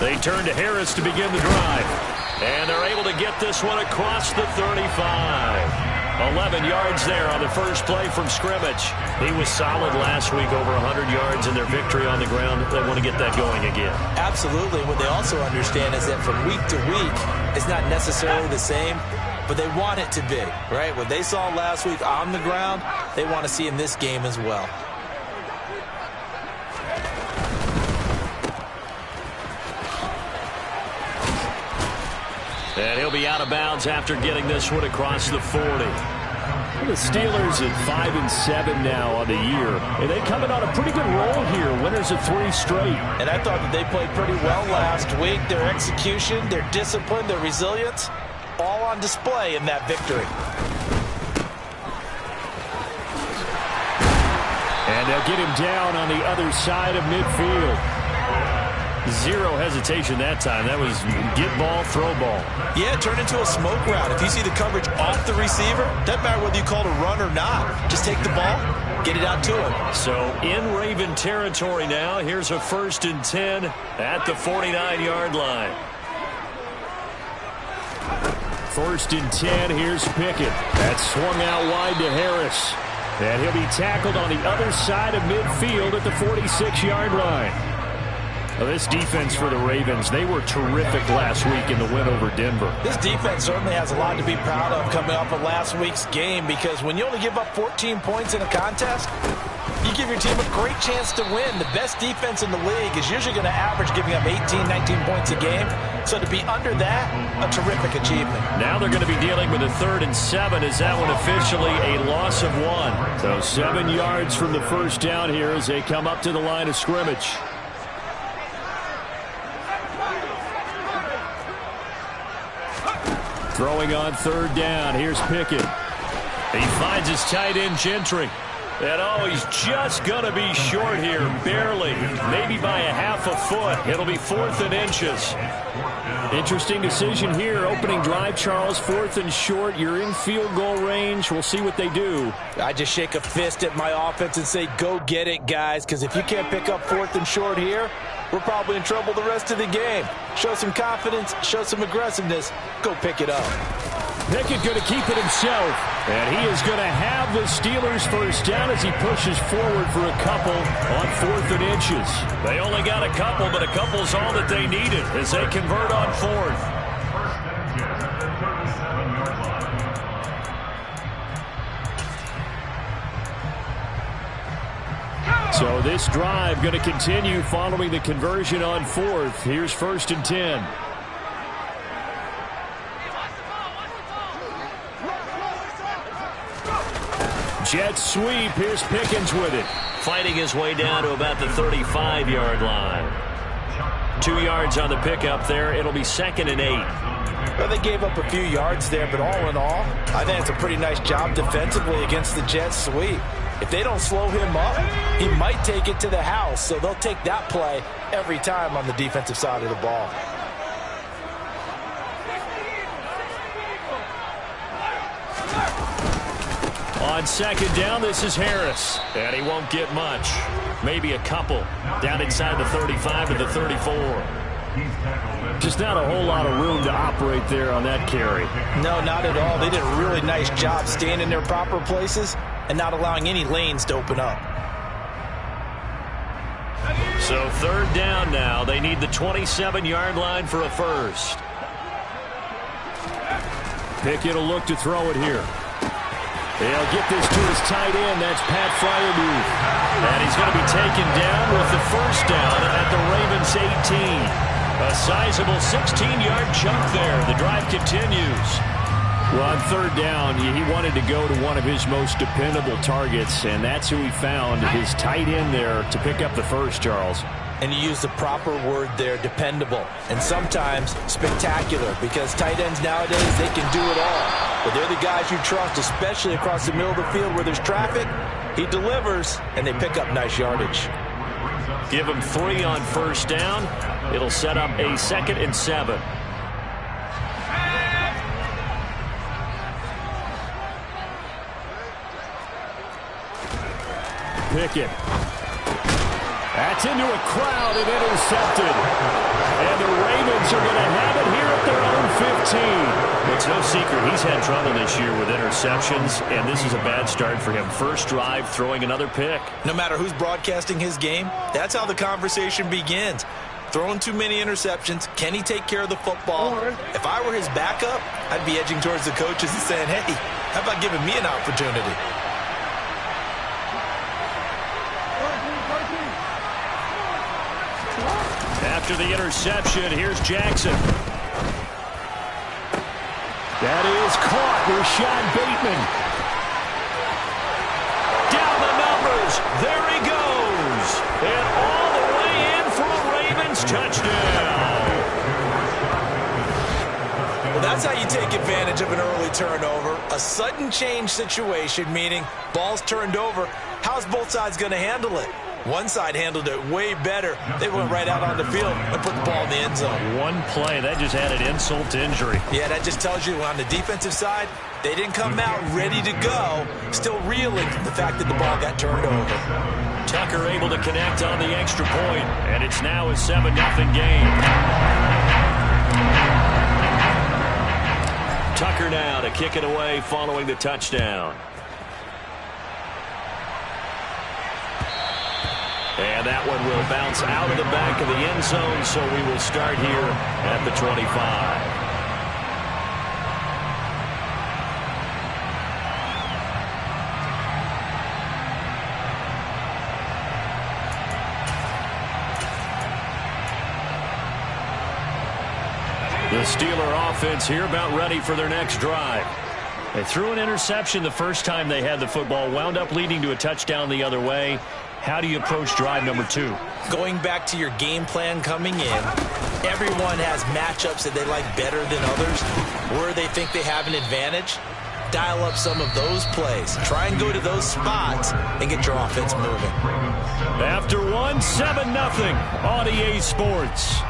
They turn to Harris to begin the drive. And they're able to get this one across the 35. 11 yards there on the first play from scrimmage. He was solid last week, over 100 yards in their victory on the ground. They want to get that going again. Absolutely. What they also understand is that from week to week, it's not necessarily the same, but they want it to be, right? What they saw last week on the ground, they want to see in this game as well. And he'll be out of bounds after getting this one across the 40. The Steelers at 5-7 now on the year. And they coming on a pretty good roll here. Winners of 3 straight. And I thought that they played pretty well last week. Their execution, their discipline, their resilience, all on display in that victory. And they'll get him down on the other side of midfield. Zero hesitation that time. That was get ball, throw ball. Yeah, turn into a smoke route. If you see the coverage off the receiver, doesn't matter whether you call it a run or not. Just take the ball, get it out to him. So in Raven territory now. Here's a 1st and 10 at the 49-yard line. 1st and 10. Here's Pickett. That's swung out wide to Harris. And he'll be tackled on the other side of midfield at the 46-yard line. Well, this defense for the Ravens, they were terrific last week in the win over Denver. This defense certainly has a lot to be proud of coming off of last week's game, because when you only give up 14 points in a contest, you give your team a great chance to win. The best defense in the league is usually going to average giving up 18, 19 points a game. So to be under that, a terrific achievement. Now they're going to be dealing with a 3rd and 7. Is that one officially a loss of 1? So 7 yards from the first down here as they come up to the line of scrimmage. Throwing on 3rd down. Here's Pickett. He finds his tight end, Gentry. And he's just going to be short here, barely. Maybe by a half a foot. It'll be 4th and inches. Interesting decision here. Opening drive, Charles. 4th and short. You're in field goal range. We'll see what they do. I just shake a fist at my offense and say, go get it, guys. Because if you can't pick up 4th and short here, we're probably in trouble the rest of the game. Show some confidence, show some aggressiveness, go pick it up. Pickett going to keep it himself. And he is going to have the Steelers first down as he pushes forward for a couple on 4th and inches. They only got a couple, but a couple's all that they needed as they convert on 4th. So this drive going to continue following the conversion on 4th. Here's 1st and 10. Jet sweep. Here's Pickens with it. Fighting his way down to about the 35-yard line. 2 yards on the pickup there. It'll be 2nd and 8. Well, they gave up a few yards there, but all in all, I think it's a pretty nice job defensively against the jet sweep. If they don't slow him up, he might take it to the house. So they'll take that play every time on the defensive side of the ball. On 2nd down, this is Harris. And he won't get much. Maybe a couple. Down inside the 35 to the 34. Just not a whole lot of room to operate there on that carry. No, not at all. They did a really nice job staying in their proper places and not allowing any lanes to open up. So 3rd down now. They need the 27-yard line for a first. Pickett will look to throw it here. He'll get this to his tight end. That's Pat Freiermuth. And he's going to be taken down with the first down at the Ravens 18. A sizable 16-yard chunk there. The drive continues. Well, on 3rd down, he wanted to go to one of his most dependable targets, and that's who he found, his tight end there, to pick up the first, Charles. And you use the proper word there, dependable, and sometimes spectacular, because tight ends nowadays, they can do it all. But they're the guys you trust, especially across the middle of the field where there's traffic. He delivers, and they pick up nice yardage. Give him 3 on 1st down. It'll set up a 2nd and 7. Pickett. That's into a crowd and intercepted. And the Ravens are going to have it here at their own 15. It's no secret he's had trouble this year with interceptions, and this is a bad start for him. First drive, throwing another pick. No matter who's broadcasting his game, that's how the conversation begins. Throwing too many interceptions. Can he take care of the football? If I were his backup, I'd be edging towards the coaches and saying, hey, how about giving me an opportunity? After the interception, here's Jackson. That is caught. Rashad Bateman. Down the numbers. There he goes. And all the way in for a Ravens touchdown. Well, that's how you take advantage of an early turnover. A sudden change situation, meaning ball's turned over. How's both sides going to handle it? One side handled it way better. They went right out on the field and put the ball in the end zone. One play, that just added insult to injury. Yeah, that just tells you on the defensive side, they didn't come out ready to go, still reeling from the fact that the ball got turned over. Tucker able to connect on the extra point, and it's now a 7-0 game. Tucker now to kick it away following the touchdown. And that one will bounce out of the back of the end zone, so we will start here at the 25. The Steeler offense here about ready for their next drive. They threw an interception the first time they had the football, wound up leading to a touchdown the other way. How do you approach drive number 2? Going back to your game plan coming in, everyone has matchups that they like better than others. Where they think they have an advantage, dial up some of those plays. Try and go to those spots and get your offense moving. After 1, 7-0 on EA Sports.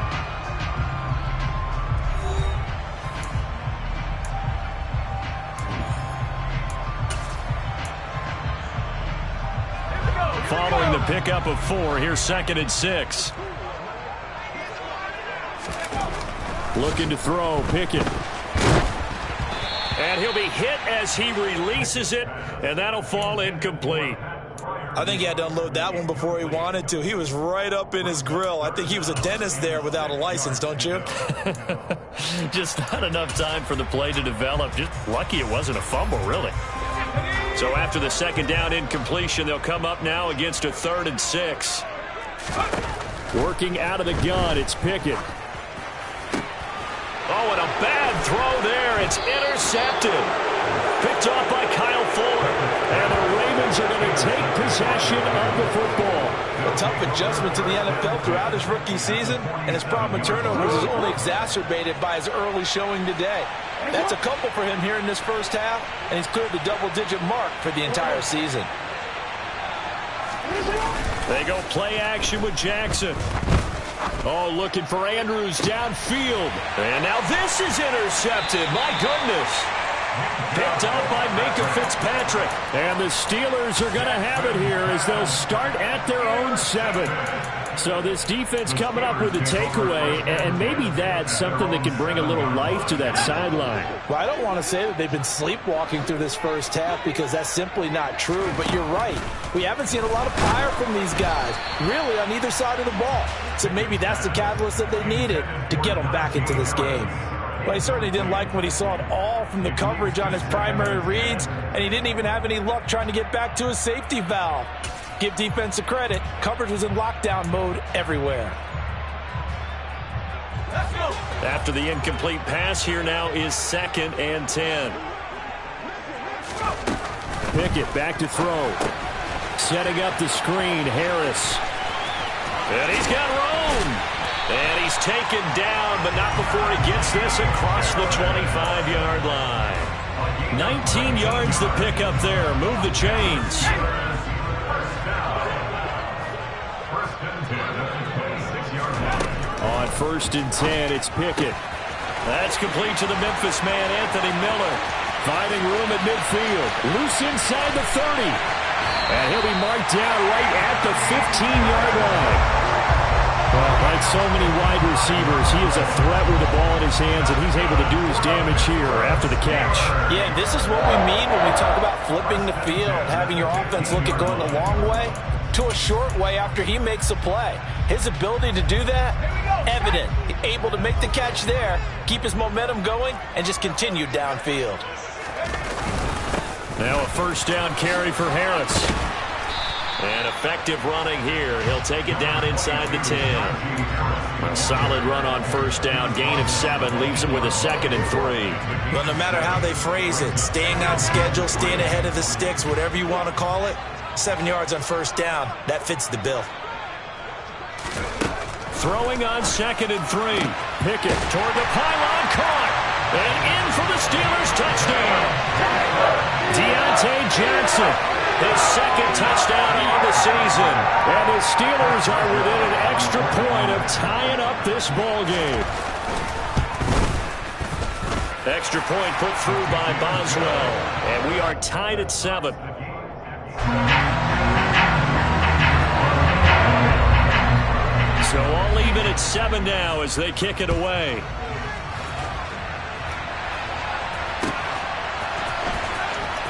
Following the pickup of 4, here's 2nd and 6. Looking to throw, Pickett. And he'll be hit as he releases it, and that'll fall incomplete. I think he had to unload that one before he wanted to. He was right up in his grill. I think he was a dentist there without a license, don't you? Just not enough time for the play to develop. Just lucky it wasn't a fumble, really. So after the second down incompletion, they'll come up now against a 3rd and 6. Working out of the gun, it's Pickett. Oh, and a bad throw there. It's intercepted. Picked off by Kyle Fuller. And the Ravens are going to take possession of the football. A tough adjustment to the NFL throughout his rookie season, and his problem with turnovers is only exacerbated by his early showing today. That's a couple for him here in this first half, and he's cleared the double-digit mark for the entire season. They go play action with Jackson. Oh, looking for Andrews downfield. And now this is intercepted. My goodness. Picked up by Minka Fitzpatrick. And the Steelers are going to have it here as they'll start at their own 7. So this defense coming up with a takeaway, and maybe that's something that can bring a little life to that sideline. Well, I don't want to say that they've been sleepwalking through this first half because that's simply not true, but you're right. We haven't seen a lot of fire from these guys, really, on either side of the ball. So maybe that's the catalyst that they needed to get them back into this game. But he certainly didn't like what he saw at all from the coverage on his primary reads, and he didn't even have any luck trying to get back to his safety valve. Give defense a credit. Coverage was in lockdown mode everywhere. After the incomplete pass, here now is 2nd and 10. Pickett back to throw. Setting up the screen, Harris. And he's got room. And he's taken down, but not before he gets this across the 25-yard line. 19 yards to pick up there. Move the chains. On 1st and 10, it's Pickett. That's complete to the Memphis man, Anthony Miller. Finding room at midfield. Loose inside the 30. And he'll be marked down right at the 15-yard line. Well, by Like so many wide receivers, he is a threat with the ball in his hands, and he's able to do his damage here after the catch. Yeah, this is what we mean when we talk about flipping the field, having your offense look at going a long way to a short way after he makes a play. His ability to do that, evident. Able to make the catch there, keep his momentum going, and just continue downfield. Now a first down carry for Harris. And effective running here. He'll take it down inside the 10. A solid run on first down. Gain of 7 leaves him with a 2nd and 3. Well, no matter how they phrase it, staying on schedule, staying ahead of the sticks, whatever you want to call it, 7 yards on first down, that fits the bill. Throwing on 2nd and 3. Pickett toward the pylon, caught. And in for the Steelers, touchdown. Deontay Johnson, his 2nd touchdown on the season. And the Steelers are within an extra point of tying up this ball game. Extra point put through by Boswell. And we are tied at 7. So all even at 7 now as they kick it away.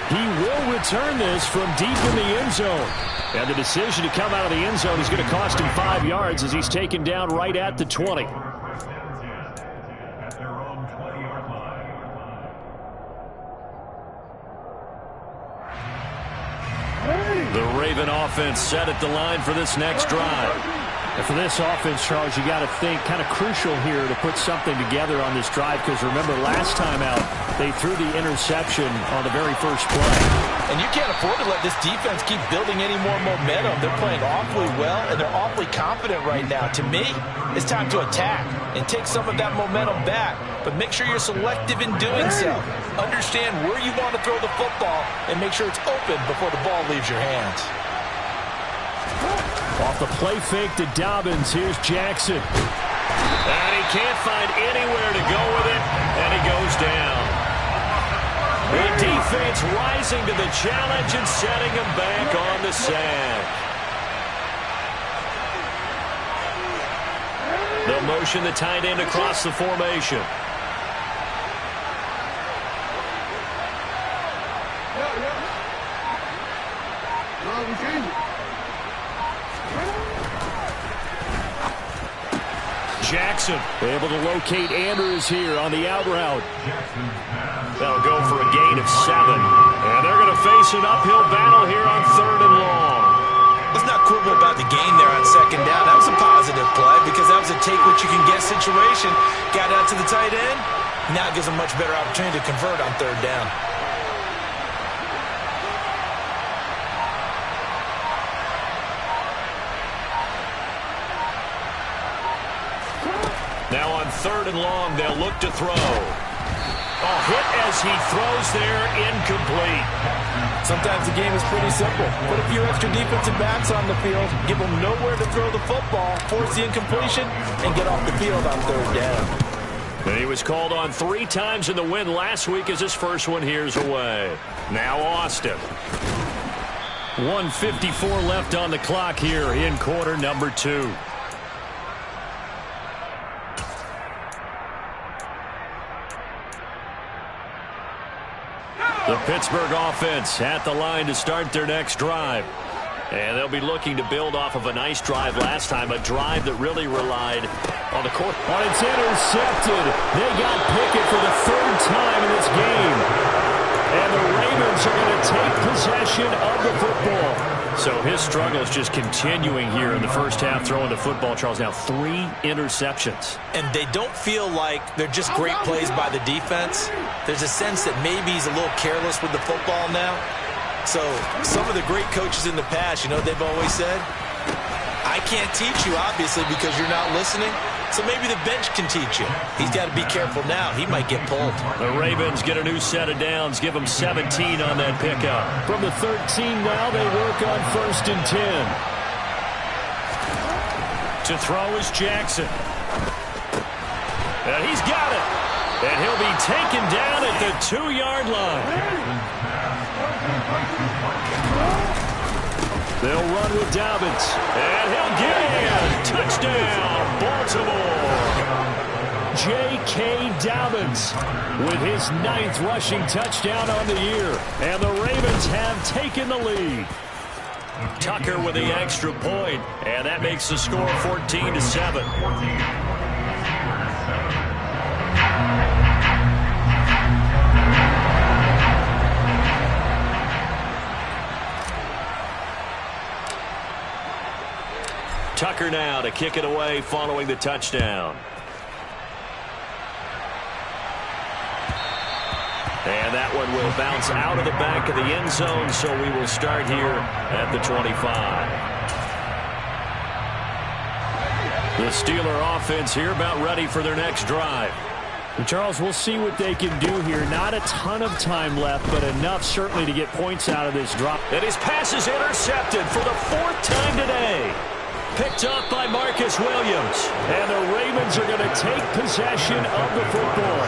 He will return this from deep in the end zone. And the decision to come out of the end zone is going to cost him 5 yards as he's taken down right at the 20. The Raven offense set at the line for this next drive. And for this offense, Charles, you got to think kind of crucial here to put something together on this drive, because remember last time out they threw the interception on the very first play. And you can't afford to let this defense keep building any more momentum. They're playing awfully well, and they're awfully confident right now. To me, it's time to attack and take some of that momentum back, but make sure you're selective in doing so. Understand where you want to throw the football and make sure it's open before the ball leaves your hands. Off the play fake to Dobbins, here's Jackson. And he can't find anywhere to go with it, and he goes down. The defense rising to the challenge and setting him back on the sack. They'll motion the tight end across the formation. Jackson able to locate Andrews here on the out route. They'll go for a gain of 7. And they're going to face an uphill battle here on 3rd and long. Let's not quibble about the gain there on 2nd down. That was a positive play because that was a take-what-you-can-get situation. Got out to the tight end. Now it gives them a much better opportunity to convert on 3rd down. Now on 3rd and long, they'll look to throw. A hit as he throws there, incomplete. Sometimes the game is pretty simple. Put a few extra defensive backs on the field, give them nowhere to throw the football, force the incompletion, and get off the field on 3rd down. And he was called on 3 times in the win last week as his first one here's away. Now Austin. 1:54 left on the clock here in quarter number 2. The Pittsburgh offense at the line to start their next drive. And they'll be looking to build off of a nice drive last time, a drive that really relied on the court. Oh, it's intercepted. They got Pickett for the 3rd time in this game. And the Ravens are going to take possession of the football. So his struggle is just continuing here in the first half, throwing the football, Charles. Now 3 interceptions. And they don't feel like they're just great plays by the defense. There's a sense that maybe he's a little careless with the football now. So some of the great coaches in the past, you know what they've always said? I can't teach you, obviously, because you're not listening. So maybe the bench can teach you. He's got to be careful now. He might get pulled. The Ravens get a new set of downs, give them 17 on that pickup. From the 13 now, they work on 1st and 10. To throw is Jackson. And he's got it. And he'll be taken down at the 2-yard line. They'll run with Dobbins. And he'll get in. Touchdown. Baltimore. J.K. Dobbins with his 9th rushing touchdown on the year. And the Ravens have taken the lead. Tucker with the extra point, and that makes the score 14-7. Tucker now to kick it away following the touchdown. And that one will bounce out of the back of the end zone, so we will start here at the 25. The Steeler offense here about ready for their next drive. And Charles, we'll see what they can do here. Not a ton of time left, but enough certainly to get points out of this drop. And his pass is intercepted for the 4th time today. Picked up by Marcus Williams. And the Ravens are going to take possession of the football.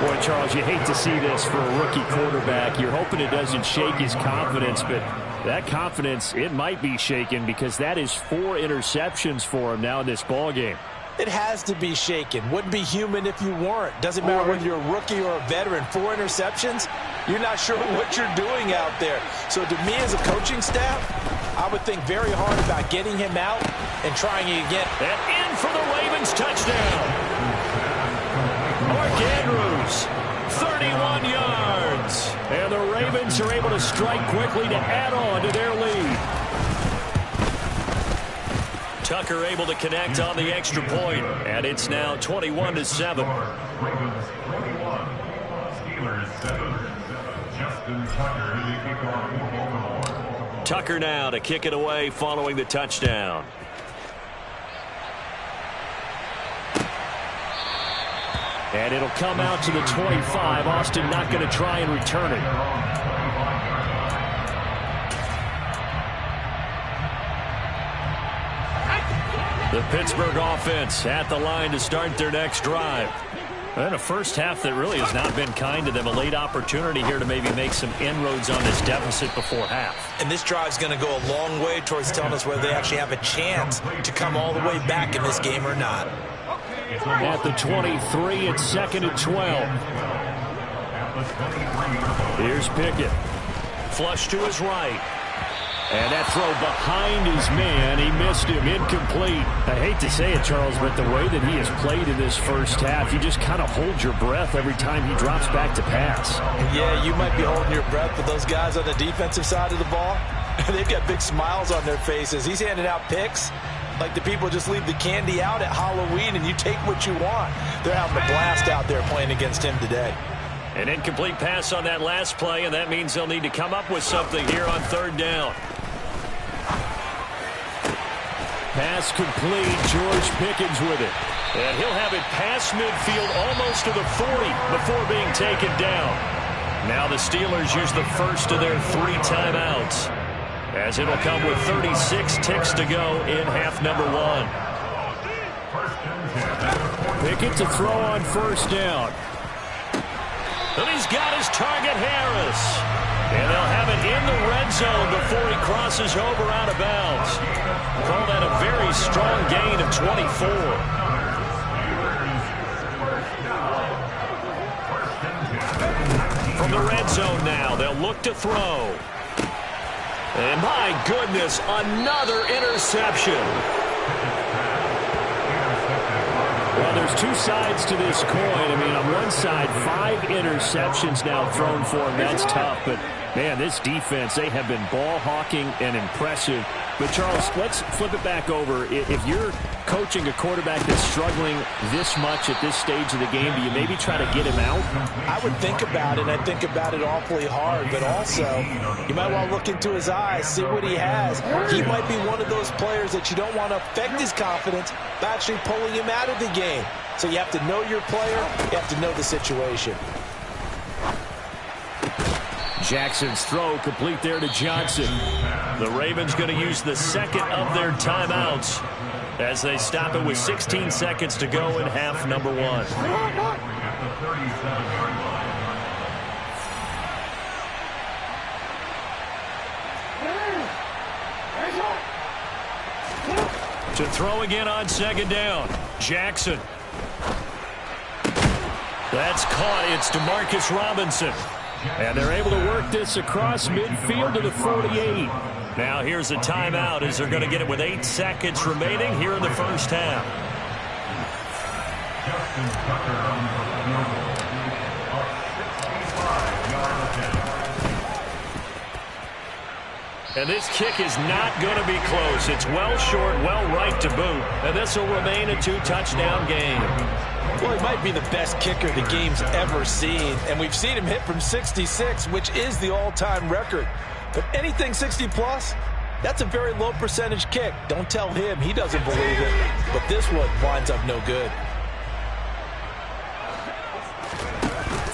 Boy, Charles, you hate to see this for a rookie quarterback. You're hoping it doesn't shake his confidence, but that confidence, it might be shaken because that is 4 interceptions for him now in this ball game. It has to be shaken. Wouldn't be human if you weren't. Doesn't matter whether you're a rookie or a veteran. 4 interceptions, you're not sure what you're doing out there. So to me as a coaching staff, I would think very hard about getting him out and trying again. And in for the Ravens touchdown. Mark Andrews, 31 yards. And the Ravens are able to strike quickly to add on to their lead. Tucker able to connect on the extra point, and it's now 21-7. Ravens 21, Steelers 7. Justin Tucker, the kickoff for Baltimore. Tucker now to kick it away following the touchdown. And it'll come out to the 25. Austin not going to try and return it. The Pittsburgh offense at the line to start their next drive. And a first half that really has not been kind to them. A late opportunity here to maybe make some inroads on this deficit before half. And this drive's going to go a long way towards telling us whether they actually have a chance to come all the way back in this game or not. At the 23, it's 2nd and 12. Here's Pickett. Flush to his right. And that throw behind his man, he missed him, incomplete. I hate to say it, Charles, but the way that he has played in this first half, you just kind of hold your breath every time he drops back to pass. Yeah, you might be holding your breath, but those guys on the defensive side of the ball, they've got big smiles on their faces. He's handing out picks like the people just leave the candy out at Halloween and you take what you want. They're having a blast out there playing against him today. An incomplete pass on that last play, and that means they'll need to come up with something here on 3rd down. Pass complete. George Pickens with it. And he'll have it past midfield almost to the 40 before being taken down. Now the Steelers use the first of their 3 timeouts, as it'll come with 36 ticks to go in half number 1. Pickett to throw on 1st down. And he's got his target, Harris. And they'll have it in the red zone before he crosses over out of bounds. Call that a very strong gain of 24. From the red zone now, they'll look to throw. And my goodness, another interception. Well, there's 2 sides to this coin. I mean, on one side, 5 interceptions now thrown for him. That's tough. But, man, this defense, they have been ball hawking and impressive. But, Charles, let's flip it back over. If you're coaching a quarterback that's struggling this much at this stage of the game, do you maybe try to get him out? I would think about it, and I think about it awfully hard. But also, you might want to look into his eyes, see what he has. He might be one of those players that you don't want to affect his confidence by actually pulling him out of the game. So you have to know your player. You have to know the situation. Jackson's throw complete there to Johnson. The Ravens going to use the 2nd of their timeouts as they stop it with 16 seconds to go in half number 1. To throw again on second down. Jackson. That's caught. It's Demarcus Robinson. And they're able to work this across midfield to the 48. Now here's a timeout as they're going to get it with 8 seconds remaining here in the first half. Justin Tucker on the field goal. And this kick is not going to be close. It's well short, well right to boot. And this will remain a 2-touchdown game. Well, he might be the best kicker the game's ever seen. And we've seen him hit from 66, which is the all-time record. But anything 60-plus, that's a very low percentage kick. Don't tell him he doesn't believe it. But this one winds up no good.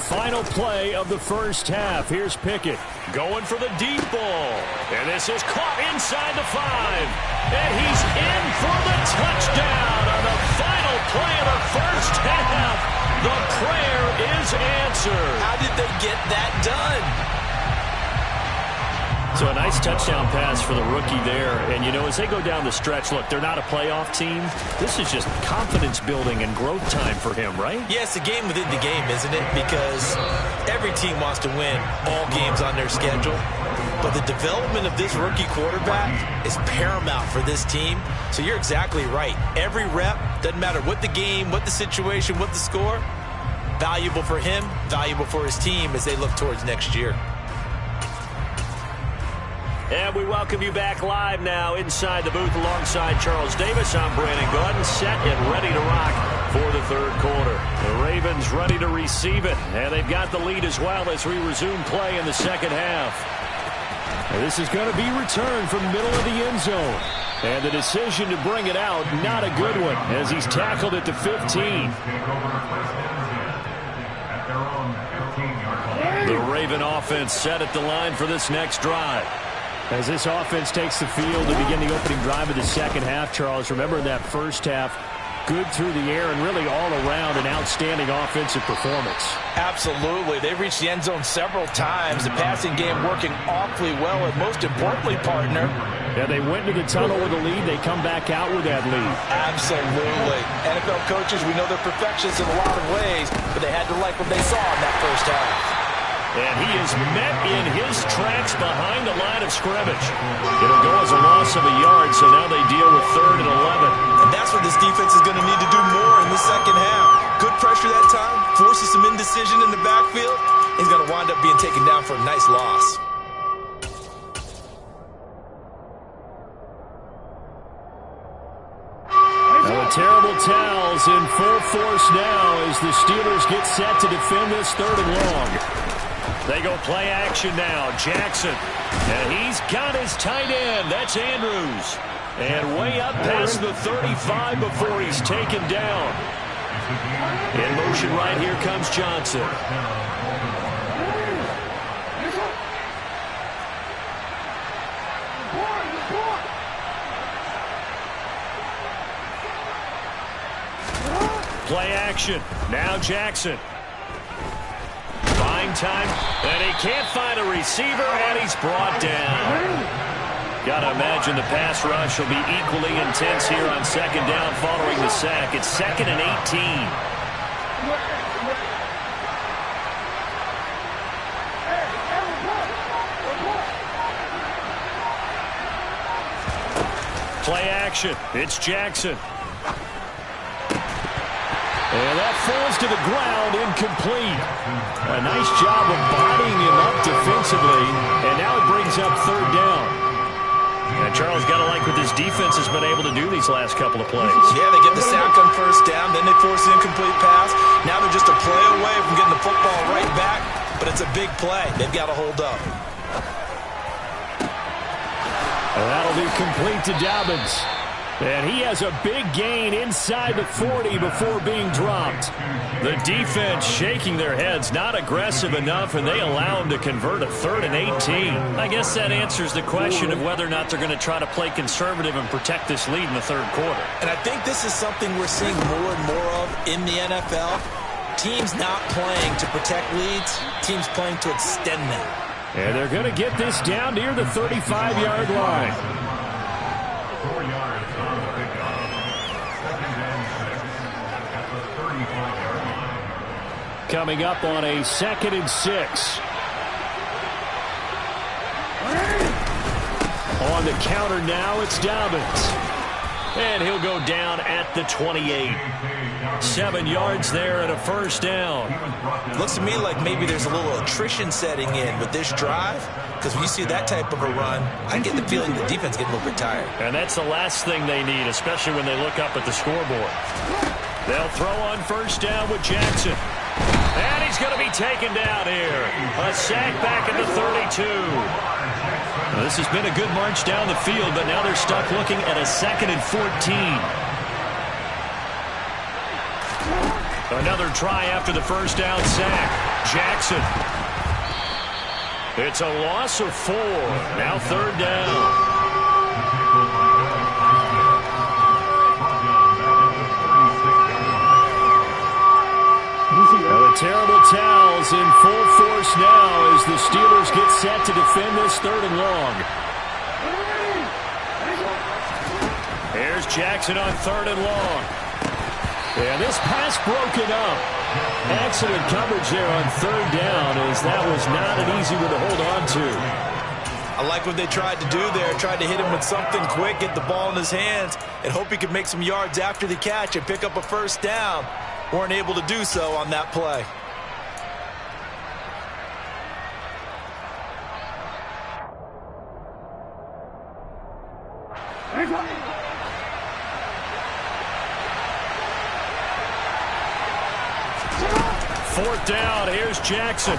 Final play of the first half. Here's Pickett. Going for the deep ball. And this is caught inside the 5. And he's in for the touchdown on the final play of the first half. The prayer is answered. How did they get that done? So a nice touchdown pass for the rookie there. And, you know, as they go down the stretch, look, they're not a playoff team. This is just confidence building and growth time for him, right? Yeah, it's a game within the game, isn't it? Because every team wants to win all games on their schedule. But the development of this rookie quarterback is paramount for this team. So you're exactly right. Every rep, doesn't matter what the game, what the situation, what the score, valuable for him, valuable for his team as they look towards next year. And we welcome you back live now inside the booth alongside Charles Davis. I'm Brandon Gaudin, set and ready to rock for the third quarter. The Ravens ready to receive it, and they've got the lead as well as we resume play in the second half. And this is going to be returned from middle of the end zone. And the decision to bring it out, not a good one, as he's tackled at the 15. The Raven offense set at the line for this next drive. As this offense takes the field to begin the opening drive of the second half, Charles, remember in that first half, good through the air and really all around an outstanding offensive performance. Absolutely. They reached the end zone several times. The passing game working awfully well, and most importantly, partner, yeah, they went into the tunnel with a lead. They come back out with that lead. Absolutely. NFL coaches, we know they're perfectionists in a lot of ways, but they had to like what they saw in that first half. And he is met in his tracks behind the line of scrimmage. It'll go as a loss of a yard, so now they deal with 3rd and 11. And that's what this defense is going to need to do more in the second half. Good pressure that time, forces some indecision in the backfield. He's going to wind up being taken down for a nice loss. Now the terrible towels in full force now as the Steelers get set to defend this 3rd and long. They go play action now. Jackson. And he's got his tight end. That's Andrews. And way up past the 35 before he's taken down. In motion right here comes Johnson. Play action. Now Jackson. Buying time. And he can't find a receiver, and he's brought down. Got to imagine the pass rush will be equally intense here on second down following the sack. It's 2nd and 18. Play action. It's Jackson. And that falls to the ground, incomplete. A nice job of bodying him up defensively, and now it brings up 3rd down. And Charles, got to like what this defense has been able to do these last couple of plays. Yeah, they get the sack on 1st down, then they force an incomplete pass. Now they're just a play away from getting the football right back, but it's a big play. They've got to hold up. And that'll be complete to Dobbins. And he has a big gain inside the 40 before being dropped. The defense shaking their heads, not aggressive enough, and they allow him to convert a 3rd and 18. I guess that answers the question of whether or not they're going to try to play conservative and protect this lead in the 3rd quarter. And I think this is something we're seeing more and more of in the NFL. Teams not playing to protect leads, teams playing to extend them. And they're going to get this down near the 35-yard line. 4 yards on the pickup. Coming up on a 2nd and 6. On the counter now, it's Dobbins. And he'll go down at the 28. 7 yards there and a first down. Looks to me like maybe there's a little attrition setting in with this drive, because when you see that type of a run, I get the feeling the defense getting a little bit tired. And that's the last thing they need, especially when they look up at the scoreboard. They'll throw on first down with Jackson. And he's going to be taken down here. A sack back at the 32. Now, this has been a good march down the field, but now they're stuck looking at a 2nd and 14. Another try after the first down sack. Jackson. It's a loss of 4. Now 3rd down. Now the terrible towels in full force now as the Steelers get set to defend this 3rd and long. Here's Jackson on 3rd and long. And this pass broken up. Excellent coverage there on 3rd down, as that was not an easy one to hold on to. I like what they tried to do there. Tried to hit him with something quick, get the ball in his hands, and hope he could make some yards after the catch and pick up a first down. Weren't able to do so on that play. Fourth down, here's Jackson.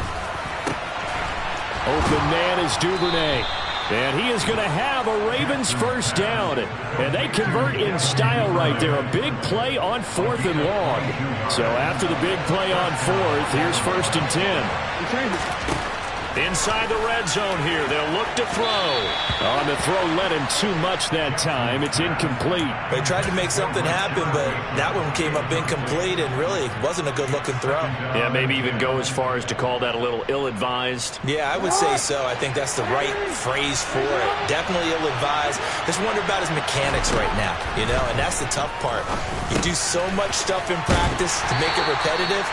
Open man is Duvernay. And he is going to have a Ravens first down. And they convert in style right there. A big play on 4th and long. So after the big play on 4th, here's 1st and 10. Inside the red zone here. They'll look to throw. On the throw, led him too much that time. It's incomplete. They tried to make something happen, but that one came up incomplete and really wasn't a good-looking throw. Yeah, maybe even go as far as to call that a little ill-advised. Yeah, I would say so. I think that's the right phrase for it. Definitely ill-advised. Just wonder about his mechanics right now, and that's the tough part. You do so much stuff in practice to make it repetitive,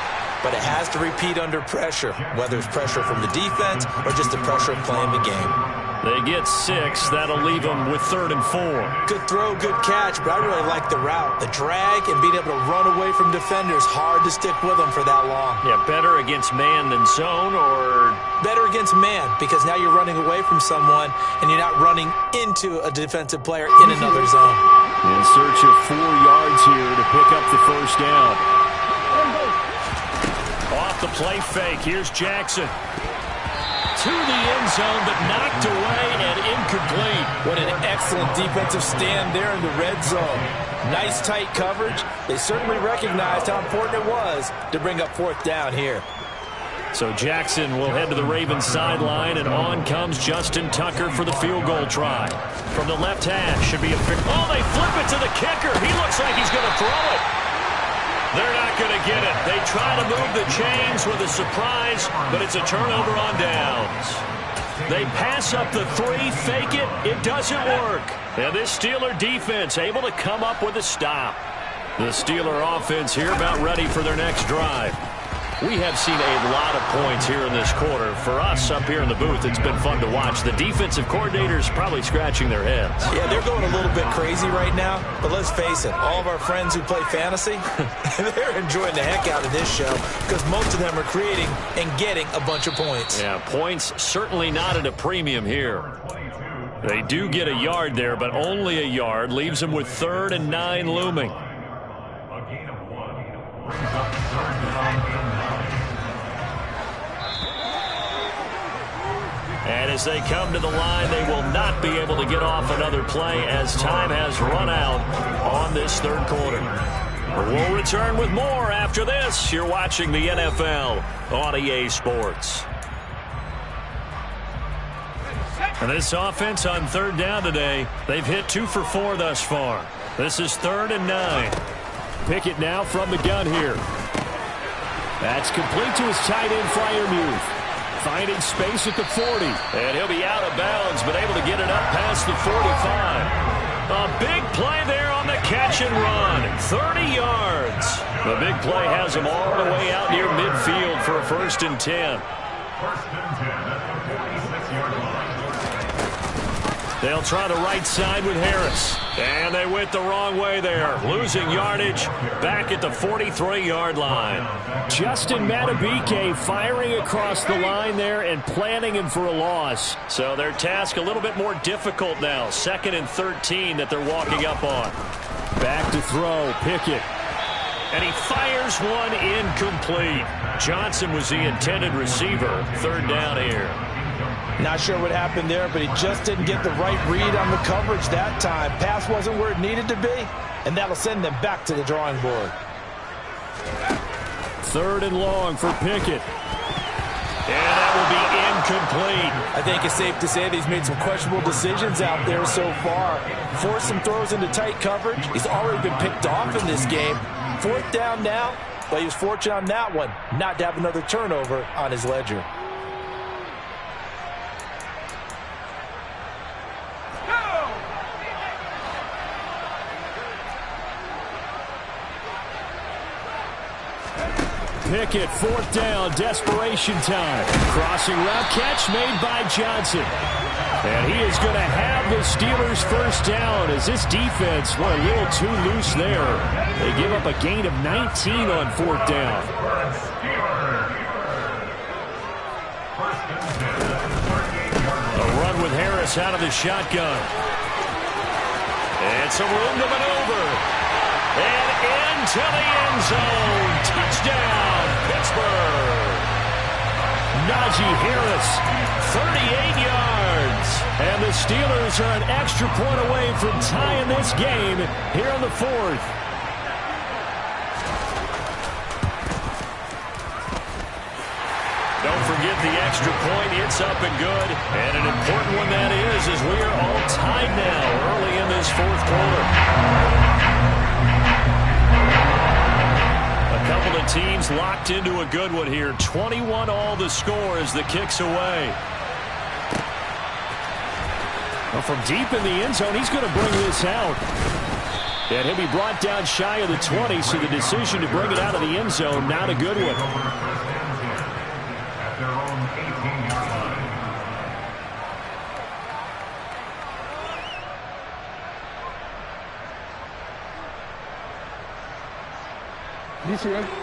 but it has to repeat under pressure, whether it's pressure from the defense or just the pressure of playing the game. They get 6. That'll leave them with 3rd and 4. Good throw, good catch, but I really like the route. The drag and being able to run away from defenders, hard to stick with them for that long. Yeah, better against man than zone, or better against man, because now you're running away from someone and you're not running into a defensive player in another zone. In search of 4 yards here to pick up the first down. Off the play fake, here's Jackson. To the end zone, but knocked away and incomplete. What an excellent defensive stand there in the red zone. Nice tight coverage. They certainly recognized how important it was to bring up 4th down here. So Jackson will head to the Ravens sideline, and on comes Justin Tucker for the field goal try. From the left hash, should be a they flip it to the kicker. He looks like he's going to throw it. They're not going to get it. They try to move the chains with a surprise, but it's a turnover on downs. They pass up the 3, fake it. It doesn't work. And this Steeler defense able to come up with a stop. The Steeler offense here about ready for their next drive. We have seen a lot of points here in this quarter. For us up here in the booth, it's been fun to watch. The defensive coordinators probably scratching their heads. Yeah, they're going a little bit crazy right now. But let's face it, all of our friends who play fantasy, they're enjoying the heck out of this show because most of them are creating and getting a bunch of points. Yeah, points certainly not at a premium here. They do get a yard there, but only a yard. Leaves them with 3rd and 9 looming. And as they come to the line, they will not be able to get off another play as time has run out on this 3rd quarter. We'll return with more after this. You're watching the NFL on EA Sports. And this offense on 3rd down today, they've hit 2 for 4 thus far. This is 3rd and 9. Pickett now from the gun here. That's complete to his tight end, Freiermuth. Finding space at the 40. And he'll be out of bounds, but able to get it up past the 45. A big play there on the catch and run. 30 yards. The big play has him all the way out near midfield for a 1st and 10. 1st and 10 at the 46-yard line. They'll try the right side with Harris. And they went the wrong way there. Losing yardage back at the 43-yard line. Justin Madubuike firing across the line there and planting him for a loss. So their task a little bit more difficult now. 2nd and 13 that they're walking up on. Back to throw, Pickett. And he fires one incomplete. Johnson was the intended receiver. 3rd down here. Not sure what happened there, but he just didn't get the right read on the coverage that time. Pass wasn't where it needed to be, and that'll send them back to the drawing board. 3rd and long for Pickett. And that will be incomplete. I think it's safe to say that he's made some questionable decisions out there so far. Forced some throws into tight coverage. He's already been picked off in this game. 4th down now, but he was fortunate on that one not to have another turnover on his ledger. Pickett, 4th down, desperation time. Crossing route catch made by Johnson. And he is going to have the Steelers' 1st down as this defense went a little too loose there. They give up a gain of 19 on 4th down. A run with Harris out of the shotgun. And some room to maneuver. And into the end zone. Touchdown, Pittsburgh. Najee Harris, 38 yards. And the Steelers are an extra point away from tying this game here in the 4th. Don't forget the extra point. It's up and good. And an important one that is, as we are all tied now early in this 4th quarter. A couple of teams locked into a good one here. 21 all the score as the kick's away. Well, from deep in the end zone, he's going to bring this out. And he'll be brought down shy of the 20, so the decision to bring it out of the end zone, not a good one. At their own 18-yard line.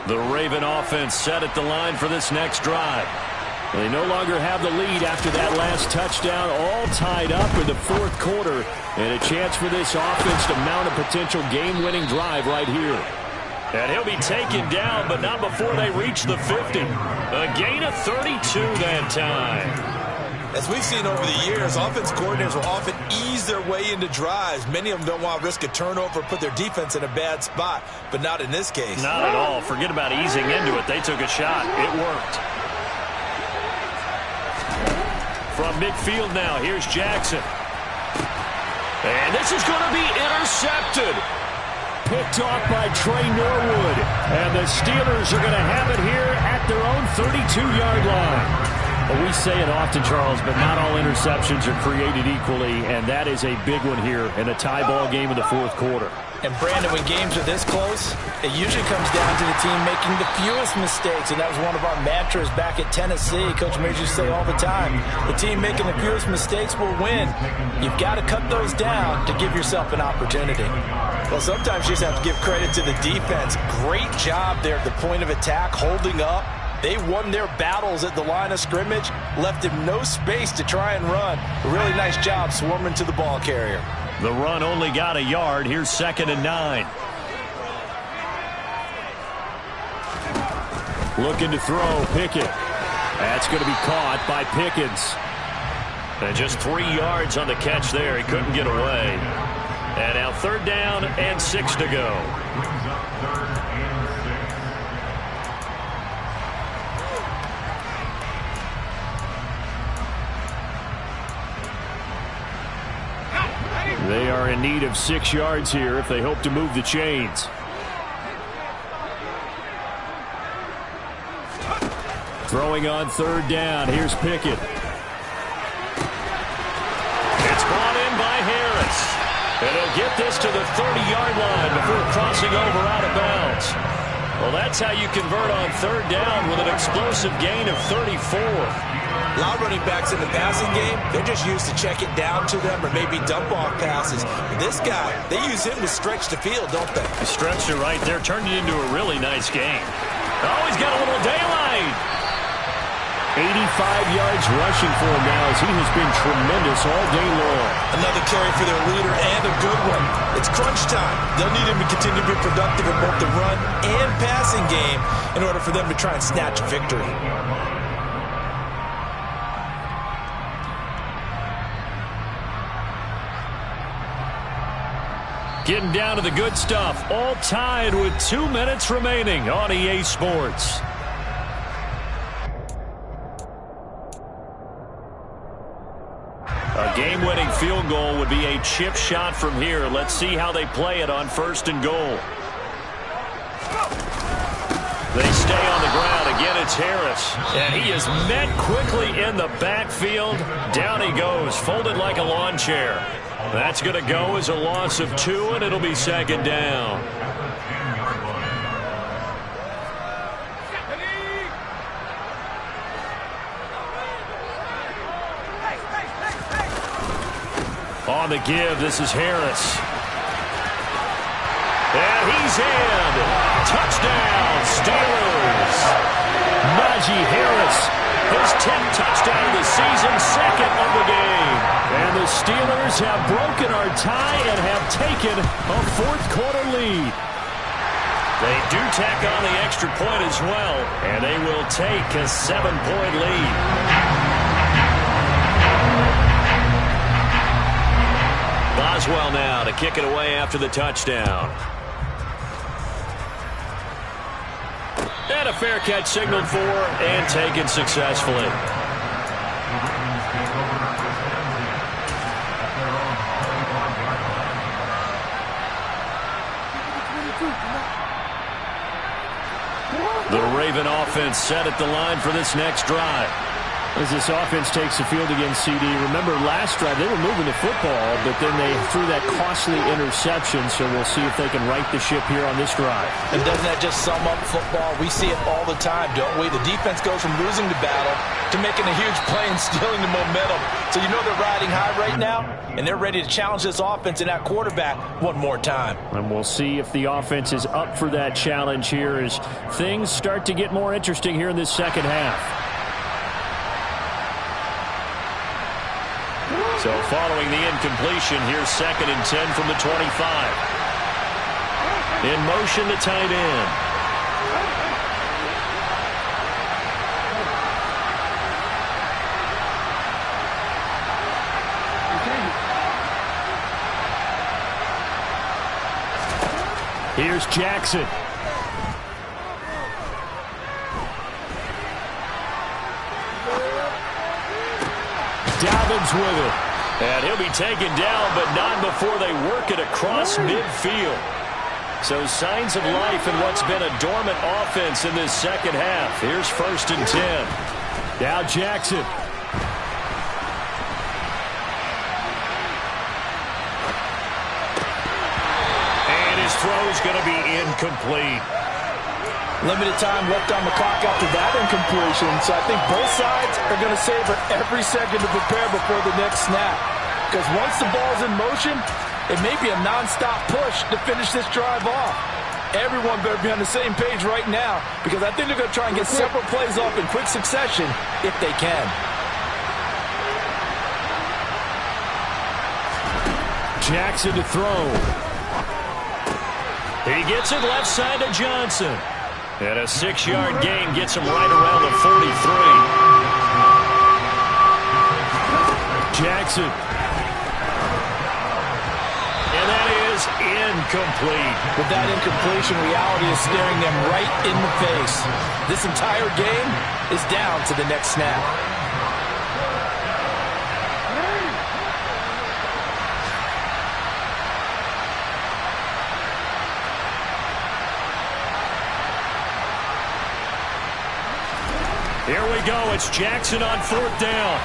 The Raven offense set at the line for this next drive. They no longer have the lead after that last touchdown, all tied up in the 4th quarter, and a chance for this offense to mount a potential game-winning drive right here. And he'll be taken down, but not before they reach the 50. A gain of 32 that time. As we've seen over the years, offense coordinators will often ease their way into drives. Many of them don't want to risk a turnover, put their defense in a bad spot, but not in this case. Not at all. Forget about easing into it. They took a shot. It worked. From midfield now, here's Jackson. And this is going to be intercepted. Picked off by Trey Norwood. And the Steelers are going to have it here at their own 32-yard line. Well, we say it often, Charles, but not all interceptions are created equally, and that is a big one here in a tie ball game in the 4th quarter. And, Brandon, when games are this close, it usually comes down to the team making the fewest mistakes, and that was one of our mantras back at Tennessee. Coach Majors used to say all the time, the team making the fewest mistakes will win. You've got to cut those down to give yourself an opportunity. Well, sometimes you just have to give credit to the defense. Great job there at the point of attack, holding up. They won their battles at the line of scrimmage, left him no space to try and run. A really nice job swarming to the ball carrier. The run only got a yard. Here's 2nd and 9. Looking to throw, Pickett. That's going to be caught by Pickens. And just 3 yards on the catch there. He couldn't get away. And now 3rd down and 6 to go. They are in need of 6 yards here if they hope to move the chains. Throwing on 3rd down. Here's Pickett. It's brought in by Harris. And he'll get this to the 30-yard line before crossing over out of bounds. Well, that's how you convert on third down with an explosive gain of 34. A lot of running backs in the passing game, they're just used to check it down to them or maybe dump off passes. But this guy, they use him to stretch the field, don't they? He stretched it right there, turned it into a really nice game. Oh, he's got a little daylight. 85 yards rushing for him now as he has been tremendous all day long. Another carry for their leader and a good one. It's crunch time. They'll need him to continue to be productive in both the run and passing game in order for them to try and snatch a victory. Getting down to the good stuff. All tied with 2 minutes remaining on EA Sports. A game-winning field goal would be a chip shot from here. Let's see how they play it on 1st and goal. They stay on the ground. Again, it's Harris. And he is met quickly in the backfield. Down he goes, folded like a lawn chair. That's going to go as a loss of 2, and it'll be 2nd down. On the give, this is Harris. And he's in. Touchdown, Steelers. Najee Harris, his 10th touchdown of the season, 2nd of the game. And the Steelers have broken our tie and have taken a 4th quarter lead. They do tack on the extra point as well, and they will take a 7-point lead. Boswell now to kick it away after the touchdown. And a fair catch signaled for and taken successfully. The Raven offense set at the line for this next drive. As this offense takes the field against CD, remember last drive they were moving the football, but then they threw that costly interception, so we'll see if they can right the ship here on this drive. And doesn't that just sum up football? We see it all the time, don't we? The defense goes from losing the battle to making a huge play and stealing the momentum. So you know they're riding high right now, and they're ready to challenge this offense and that quarterback one more time. And we'll see if the offense is up for that challenge here as things start to get more interesting here in this second half. So following the incompletion, here's 2nd and 10 from the 25. In motion to tight end. Here's Jackson. Dalvin's with it. And he'll be taken down, but not before they work it across midfield. So signs of life in what's been a dormant offense in this second half. Here's 1st and 10. Now Jackson. And his throw's going to be incomplete. Limited time left on the clock after that incompletion, so I think both sides are going to savor every second to prepare before the next snap. Because once the ball's in motion, it may be a nonstop push to finish this drive off. Everyone better be on the same page right now, because I think they're going to try and get several plays off in quick succession if they can. Jackson to throw. He gets it left side to Johnson. And a 6-yard gain gets him right around the 43. Jackson. And that is incomplete. With that incompletion, reality is staring them right in the face. This entire game is down to the next snap. Here we go. It's Jackson on 4th down.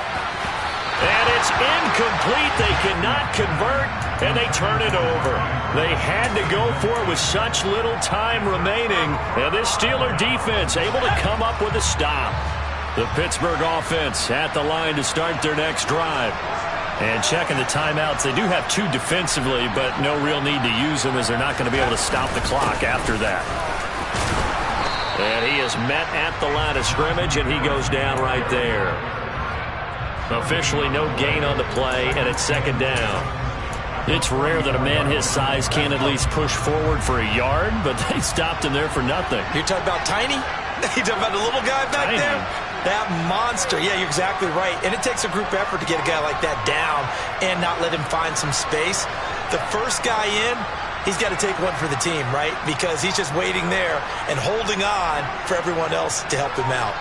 And it's incomplete. They cannot convert. and they turn it over. They had to go for it with such little time remaining, and this Steeler defense able to come up with a stop. The Pittsburgh offense at the line to start their next drive. And checking the timeouts, they do have 2 defensively, but no real need to use them as they're not going to be able to stop the clock after that. And he is met at the line of scrimmage, and he goes down right there. Officially no gain on the play, and it's second down. It's rare that a man his size can at least push forward for a yard, but they stopped him there for nothing. You're talking about Tiny? You're talking about the little guy back there? That monster. Yeah, you're exactly right. And it takes a group effort to get a guy like that down and not let him find some space. The first guy in, he's got to take one for the team, right? Because he's just waiting there and holding on for everyone else to help him out.